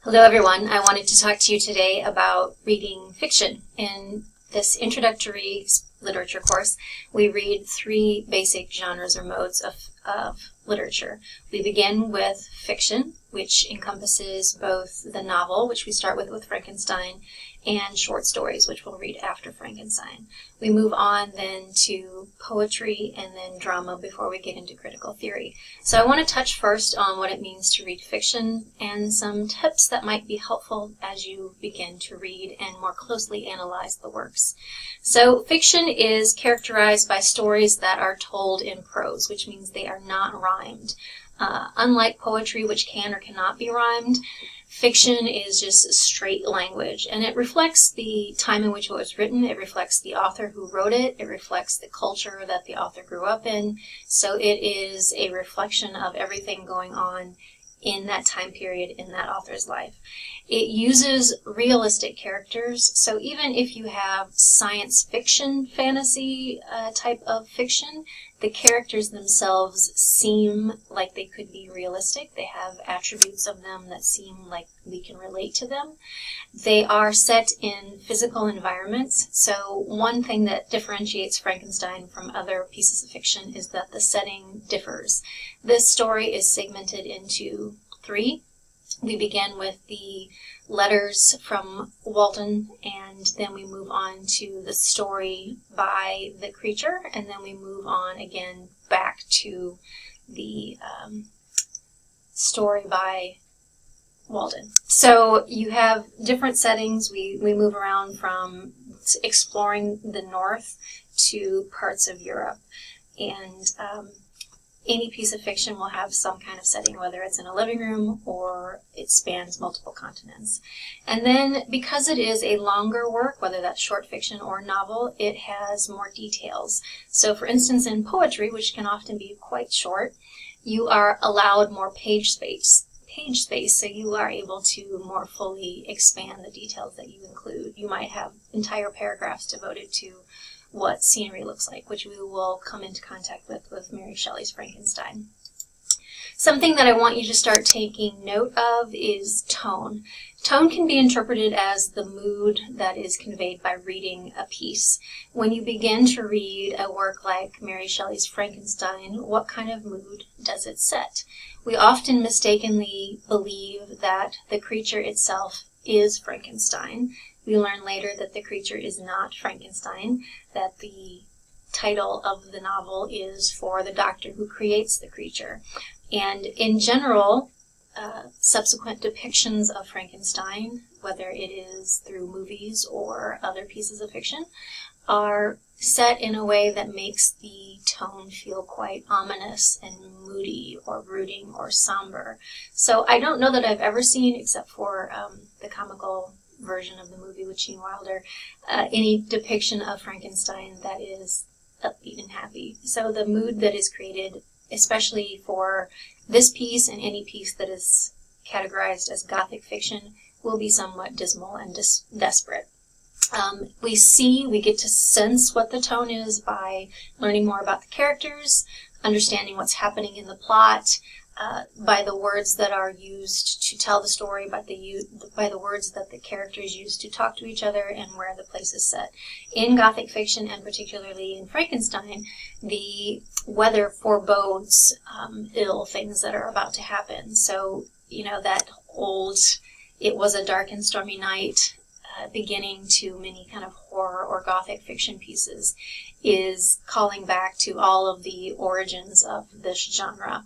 Hello everyone, I wanted to talk to you today about reading fiction. In this introductory literature course, we read three basic genres or modes of literature. We begin with fiction, which encompasses both the novel, which we start with Frankenstein, and short stories, which we'll read after Frankenstein. We move on then to poetry and then drama before we get into critical theory. So I want to touch first on what it means to read fiction and some tips that might be helpful as you begin to read and more closely analyze the works. So fiction is characterized by stories that are told in prose, which means they are not rhymed. Unlike poetry, which can or cannot be rhymed, fiction is just straight language, and it reflects the time in which it was written, it reflects the author who wrote it, it reflects the culture that the author grew up in, so it is a reflection of everything going on in that time period in that author's life. It uses realistic characters, so even if you have science fiction, fantasy type of fiction, the characters themselves seem like they could be realistic. They have attributes of them that seem like we can relate to them. They are set in physical environments, so one thing that differentiates Frankenstein from other pieces of fiction is that the setting differs. This story is segmented into three. We begin with the letters from Walton, and then we move on to the story by the creature, and then we move on again back to the story by Walton. So you have different settings. We move around from exploring the north to parts of Europe, and any piece of fiction will have some kind of setting, whether it's in a living room or it spans multiple continents. And then, because it is a longer work, whether that's short fiction or novel, it has more details. So for instance, in poetry, which can often be quite short, you are allowed more page space, so you are able to more fully expand the details that you include. You might have entire paragraphs devoted to what scenery looks like, which we will come into contact with Mary Shelley's Frankenstein. Something that I want you to start taking note of is tone. Tone can be interpreted as the mood that is conveyed by reading a piece. When you begin to read a work like Mary Shelley's Frankenstein, what kind of mood does it set? We often mistakenly believe that the creature itself is Frankenstein. We learn later that the creature is not Frankenstein, that the title of the novel is for the doctor who creates the creature. And in general, subsequent depictions of Frankenstein, whether it is through movies or other pieces of fiction, are set in a way that makes the tone feel quite ominous and moody or brooding or somber. So I don't know that I've ever seen, except for the comical version of the movie with Gene Wilder, any depiction of Frankenstein that is upbeat and happy. So the mood that is created, especially for this piece and any piece that is categorized as Gothic fiction, will be somewhat dismal and desperate. We get to sense what the tone is by learning more about the characters, understanding what's happening in the plot, by the words that are used to tell the story, by the words that the characters use to talk to each other, and where the place is set. In Gothic fiction, and particularly in Frankenstein, the weather forebodes ill things that are about to happen. So, that old, it was a dark and stormy night, beginning to many kind of horror or Gothic fiction pieces, is calling back to all of the origins of this genre.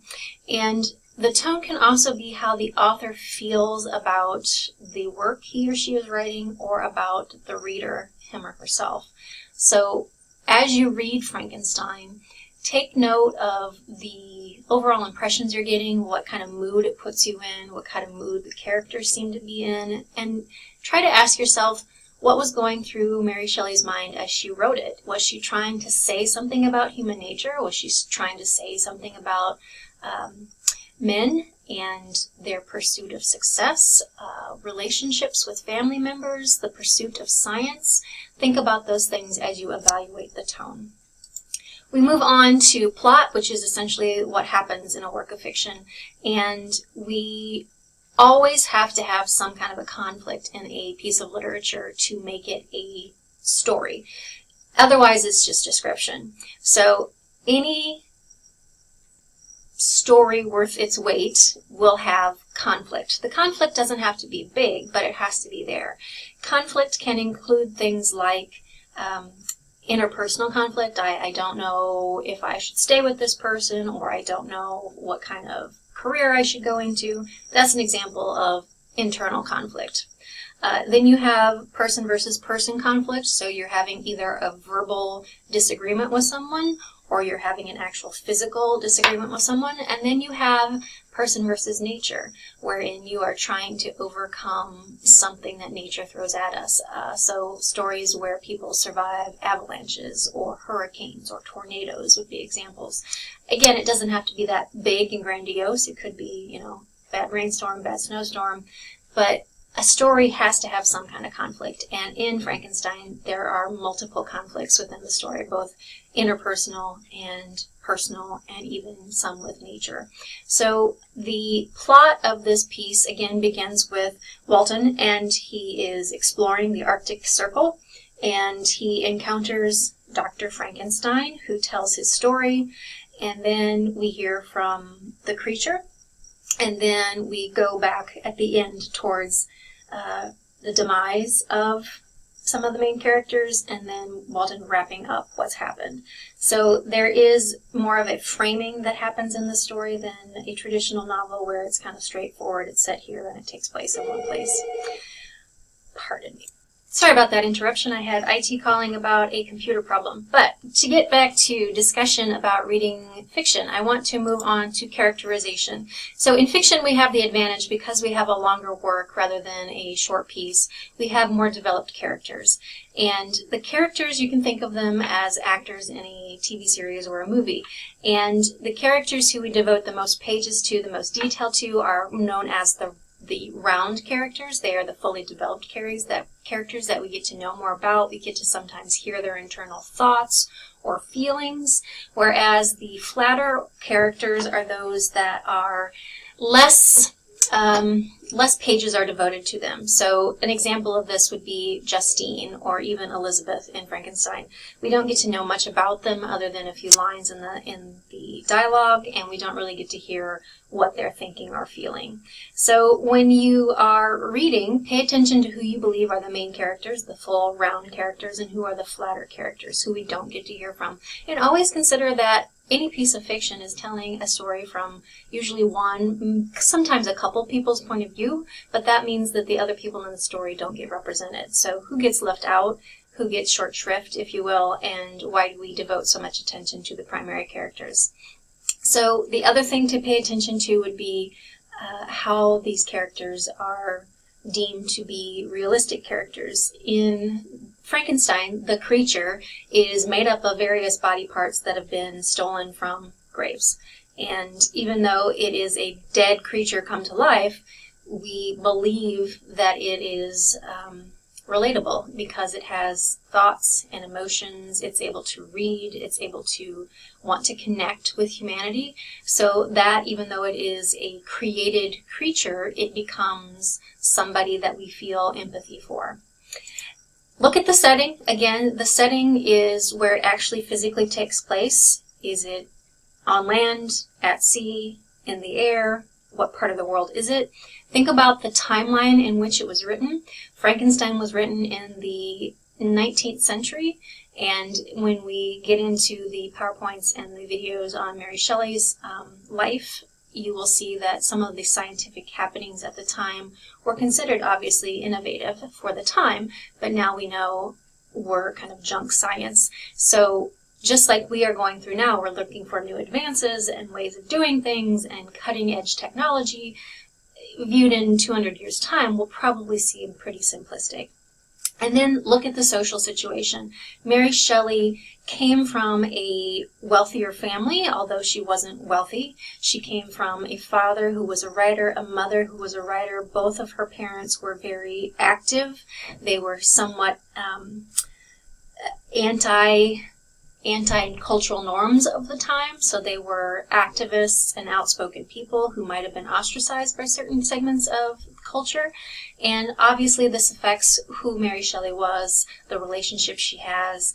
And the tone can also be how the author feels about the work he or she is writing, or about the reader, him or herself. So as you read Frankenstein, take note of the overall impressions you're getting, what kind of mood it puts you in, what kind of mood the characters seem to be in, and try to ask yourself, what was going through Mary Shelley's mind as she wrote it? Was she trying to say something about human nature? Was she trying to say something about men and their pursuit of success, relationships with family members, the pursuit of science? Think about those things as you evaluate the tone. We move on to plot, which is essentially what happens in a work of fiction, and we always have to have some kind of a conflict in a piece of literature to make it a story. Otherwise, it's just description. So any story worth its weight will have conflict. The conflict doesn't have to be big, but it has to be there. Conflict can include things like interpersonal conflict. I don't know if I should stay with this person, or I don't know what kind of career I should go into. That's an example of internal conflict. Then you have person versus person conflict. So you're having either a verbal disagreement with someone, or you're having an actual physical disagreement with someone. And then you have person versus nature, wherein you are trying to overcome something that nature throws at us. So stories where people survive avalanches or hurricanes or tornadoes would be examples. Again, it doesn't have to be that big and grandiose. It could be, bad rainstorm, bad snowstorm, but a story has to have some kind of conflict. And in Frankenstein, there are multiple conflicts within the story, both interpersonal and personal, and even some with nature. So the plot of this piece, again, begins with Walton, and he is exploring the Arctic Circle, and he encounters Dr. Frankenstein, who tells his story, and then we hear from the creature, and then we go back at the end towards the demise of some of the main characters, and then Walton wrapping up what's happened. So there is more of a framing that happens in the story than a traditional novel where it's kind of straightforward. It's set here and it takes place in one place. Pardon me. Sorry about that interruption. I had IT calling about a computer problem. But to get back to discussion about reading fiction, I want to move on to characterization. So in fiction, we have the advantage, because we have a longer work rather than a short piece, we have more developed characters. And the characters, you can think of them as actors in a TV series or a movie. And the characters who we devote the most pages to, the most detail to, are known as the round characters. They are the fully developed characters that we get to know more about. We get to sometimes hear their internal thoughts or feelings, whereas the flatter characters are those that are less pages are devoted to them. So an example of this would be Justine or even Elizabeth in Frankenstein. We don't get to know much about them other than a few lines in the dialogue, and we don't really get to hear what they're thinking or feeling. So when you are reading, pay attention to who you believe are the main characters, the full round characters, and who are the flatter characters, who we don't get to hear from. And always consider that any piece of fiction is telling a story from usually one, sometimes a couple people's point of view, but that means that the other people in the story don't get represented. So who gets left out, who gets short shrift, if you will, and why do we devote so much attention to the primary characters? So the other thing to pay attention to would be how these characters are deemed to be realistic characters. In Frankenstein, the creature is made up of various body parts that have been stolen from graves. And even though it is a dead creature come to life, we believe that it is relatable because it has thoughts and emotions. It's able to read. It's able to want to connect with humanity. So that even though it is a created creature, it becomes somebody that we feel empathy for. Look at the setting. Again, the setting is where it actually physically takes place. Is it on land, at sea, in the air? What part of the world is it? Think about the timeline in which it was written. Frankenstein was written in the 19th century, and when we get into the PowerPoints and the videos on Mary Shelley's life, you will see that some of the scientific happenings at the time were considered obviously innovative for the time, but now we know were kind of junk science. So just like we are going through now, we're looking for new advances and ways of doing things and cutting-edge technology. Viewed in 200 years' time will probably seem pretty simplistic. And then look at the social situation. Mary Shelley came from a wealthier family, although she wasn't wealthy. She came from a father who was a writer, a mother who was a writer. Both of her parents were very active. They were somewhat anti-cultural norms of the time. So they were activists and outspoken people who might have been ostracized by certain segments of culture. And obviously this affects who Mary Shelley was, the relationship she has.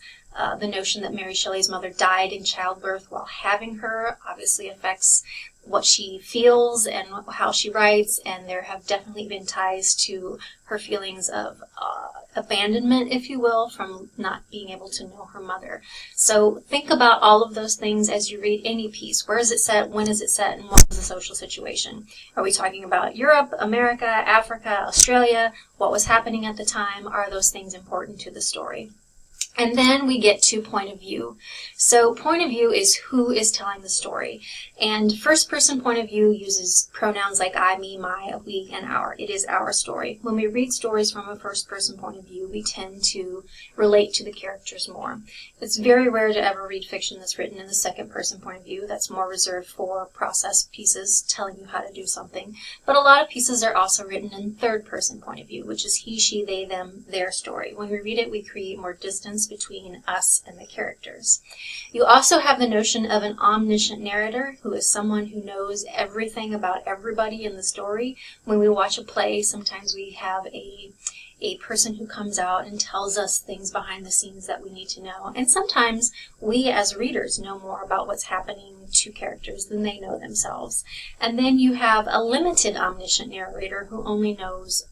The notion that Mary Shelley's mother died in childbirth while having her obviously affects what she feels and how she writes, and there have definitely been ties to her feelings of abandonment, if you will, from not being able to know her mother. So think about all of those things as you read any piece. Where is it set? When is it set? And what is the social situation? Are we talking about Europe, America, Africa, Australia? What was happening at the time? Are those things important to the story? And then we get to point of view. So point of view is who is telling the story. And first person point of view uses pronouns like I, me, my, we, and our. It is our story. When we read stories from a first person point of view, we tend to relate to the characters more. It's very rare to ever read fiction that's written in the second person point of view. That's more reserved for process pieces telling you how to do something. But a lot of pieces are also written in third person point of view, which is he, she, they, them, their story. When we read it, we create more distance between us and the characters. You also have the notion of an omniscient narrator, who is someone who knows everything about everybody in the story. When we watch a play, sometimes we have a person who comes out and tells us things behind the scenes that we need to know. And sometimes we as readers know more about what's happening to characters than they know themselves. And then you have a limited omniscient narrator who only knows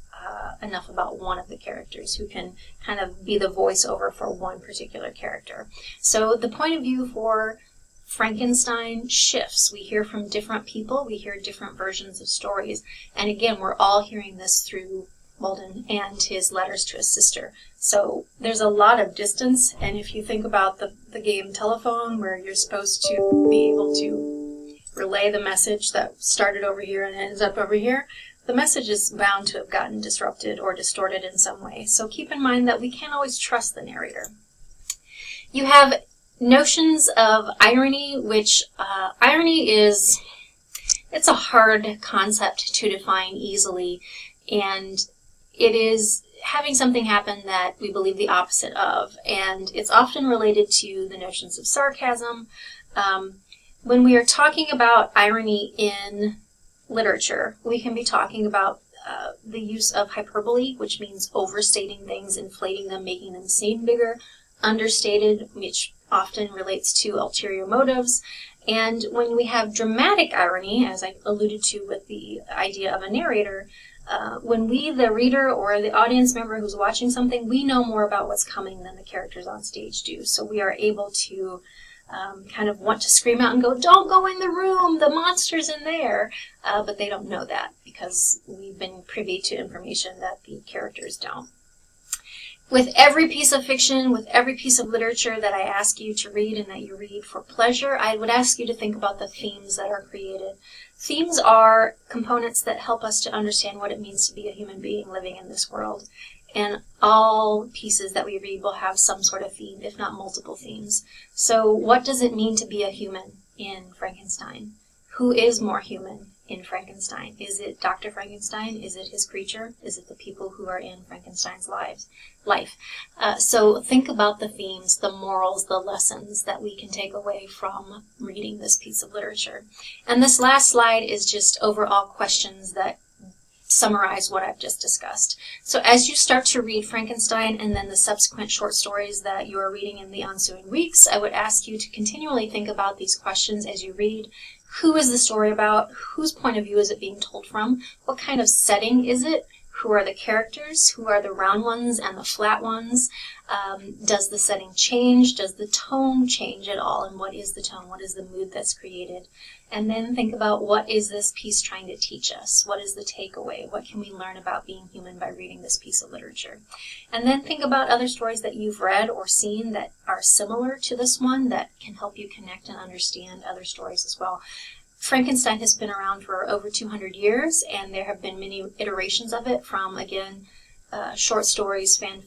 enough about one of the characters, who can kind of be the voiceover for one particular character. So the point of view for Frankenstein shifts. We hear from different people, we hear different versions of stories, and again, we're all hearing this through Walden and his letters to his sister. So there's a lot of distance, and if you think about the game telephone, where you're supposed to be able to relay the message that started over here and ends up over here, the message is bound to have gotten disrupted or distorted in some way. So keep in mind that we can't always trust the narrator. You have notions of irony, which irony is, it's a hard concept to define easily, and it is having something happen that we believe the opposite of, and it's often related to the notions of sarcasm. When we are talking about irony in literature, we can be talking about the use of hyperbole, which means overstating things, inflating them, making them seem bigger, understated, which often relates to ulterior motives. And when we have dramatic irony, as I alluded to with the idea of a narrator, when we, the reader or the audience member who's watching something, we know more about what's coming than the characters on stage do. So we are able to kind of want to scream out and go, "Don't go in the room, the monster's in there." But they don't know that because we've been privy to information that the characters don't. With every piece of fiction, with every piece of literature that I ask you to read and that you read for pleasure, I would ask you to think about the themes that are created. Themes are components that help us to understand what it means to be a human being living in this world. And all pieces that we read will have some sort of theme, if not multiple themes. So what does it mean to be a human in Frankenstein? Who is more human in Frankenstein? Is it Dr. Frankenstein? Is it his creature? Is it the people who are in Frankenstein's life? So think about the themes, the morals, the lessons that we can take away from reading this piece of literature. And this last slide is just overall questions that summarize what I've just discussed. So as you start to read Frankenstein and then the subsequent short stories that you are reading in the ensuing weeks, I would ask you to continually think about these questions as you read. Who is the story about? Whose point of view is it being told from? What kind of setting is it? Who are the characters? Who are the round ones and the flat ones? Does the setting change? Does the tone change at all? And what is the tone? What is the mood that's created? And then think about, what is this piece trying to teach us? What is the takeaway? What can we learn about being human by reading this piece of literature? And then think about other stories that you've read or seen that are similar to this one that can help you connect and understand other stories as well. Frankenstein has been around for over 200 years, and there have been many iterations of it, from, again, short stories, fan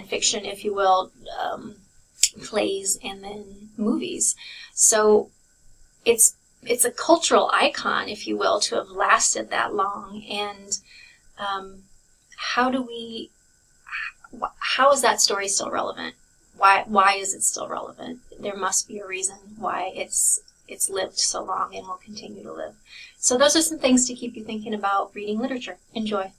fiction, if you will, plays, and then movies. So it's a cultural icon, if you will, to have lasted that long. And how is that story still relevant? why is it still relevant? There must be a reason why it's lived so long and will continue to live. So those are some things to keep you thinking about reading literature. Enjoy.